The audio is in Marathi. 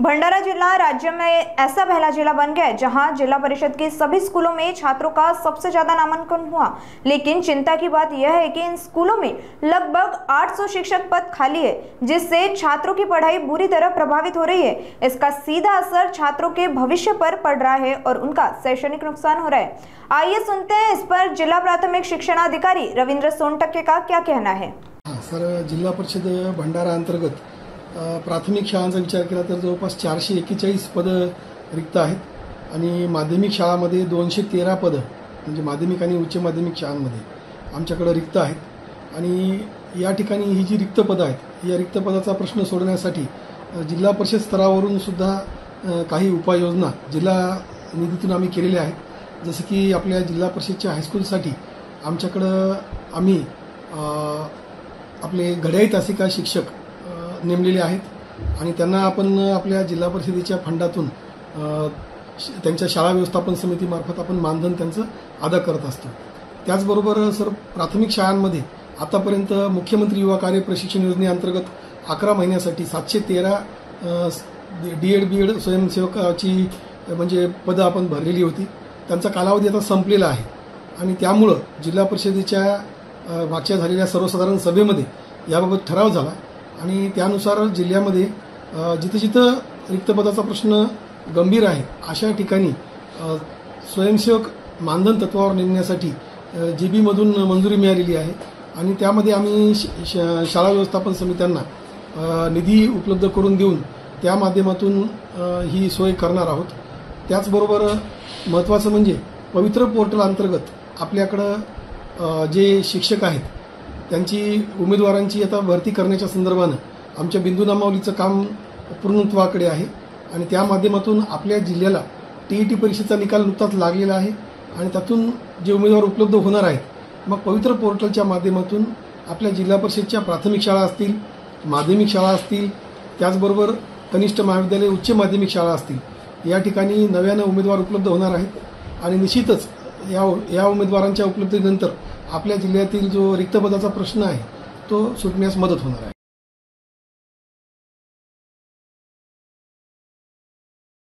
भंडारा जिला राज्य में ऐसा पहला जिला बन गया है जहां जिला परिषद के सभी स्कूलों में छात्रों का सबसे ज्यादा नामांकन हुआ। लेकिन चिंता की बात यह है कि इन स्कूलों में लगभग 800 शिक्षक पद खाली है, जिससे छात्रों की पढ़ाई बुरी तरह प्रभावित हो रही है। इसका सीधा असर छात्रों के भविष्य पर पड़ रहा है और उनका शैक्षणिक नुकसान हो रहा है। आइए सुनते हैं इस पर जिला प्राथमिक शिक्षण अधिकारी रविंद्र सोनटक्के का क्या कहना है। सर, जिल्हा परिषद भंडारा अंतर्गत प्राथमिक शाळांचा विचार केला तर जवळपास 441 पदं रिक्त आहेत आणि माध्यमिक शाळांमध्ये 213 पदं म्हणजे माध्यमिक आणि उच्च माध्यमिक शाळांमध्ये आमच्याकडे रिक्त आहेत। आणि या ठिकाणी ही जी रिक्त पदं आहेत, या रिक्त पदाचा प्रश्न सोडवण्यासाठी जिल्हा परिषद स्तरावरून सुद्धा काही उपाययोजना जिल्हा निधीतून आम्ही केलेल्या आहेत। जसं की आपल्या जिल्हा परिषदच्या हायस्कूलसाठी आमच्याकडे आम्ही आपले घड्याळी तासिका शिक्षक नेमलेले आहेत आणि त्यांना आपण आपल्या जिल्हा परिषदेच्या फंडातून त्यांच्या शाळा व्यवस्थापन समितीमार्फत आपण मानधन त्यांचं अदा करत असतो। त्याचबरोबर सर, प्राथमिक शाळांमध्ये आतापर्यंत मुख्यमंत्री युवा कार्य प्रशिक्षण योजनेअंतर्गत 11 महिन्यासाठी 713 डीएड बीएड स्वयंसेवकाची म्हणजे पदं आपण भरलेली होती। त्यांचा कालावधी आता संपलेला आहे आणि त्यामुळं जिल्हा परिषदेच्या मागच्या झालेल्या सर्वसाधारण सभेमध्ये याबाबत ठराव झाला आणि त्यानुसार जिल्ह्यामध्ये जिथे जिथं रिक्त पदाचा प्रश्न गंभीर आहे अशा ठिकाणी स्वयंसेवक मानधन तत्वावर नेमण्यासाठी जीबीमधून मंजुरी मिळालेली आहे आणि त्यामध्ये आम्ही शाळा व्यवस्थापन समित्यांना निधी उपलब्ध करून देऊन त्या माध्यमातून ही सोय करणार आहोत। त्याचबरोबर महत्त्वाचं म्हणजे पवित्र पोर्टल अंतर्गत आपल्याकडं जे शिक्षक आहेत त्यांची उमेदवारांची आता भरती करण्याच्या संदर्भानं आमच्या बिंदू नामावलीचं काम पूर्णत्वाकडे आहे आणि त्या माध्यमातून आपल्या जिल्ह्याला टीईटी परीक्षेचा निकाल नुकताच लागलेला आहे आणि त्यातून जे उमेदवार उपलब्ध होणार आहेत मग पवित्र पोर्टलच्या माध्यमातून आपल्या जिल्हा परिषदच्या प्राथमिक शाळा असतील, माध्यमिक शाळा असतील, त्याचबरोबर कनिष्ठ महाविद्यालय, उच्च माध्यमिक शाळा असतील, या ठिकाणी नव्यानं उमेदवार उपलब्ध होणार आहेत आणि निश्चितच या उमेदवारांच्या उपलब्धीनंतर आपल्या जिल्ह्यातील जो रिक्त पदाचा प्रश्न आहे तो सुटण्यास मदत होणार आहे।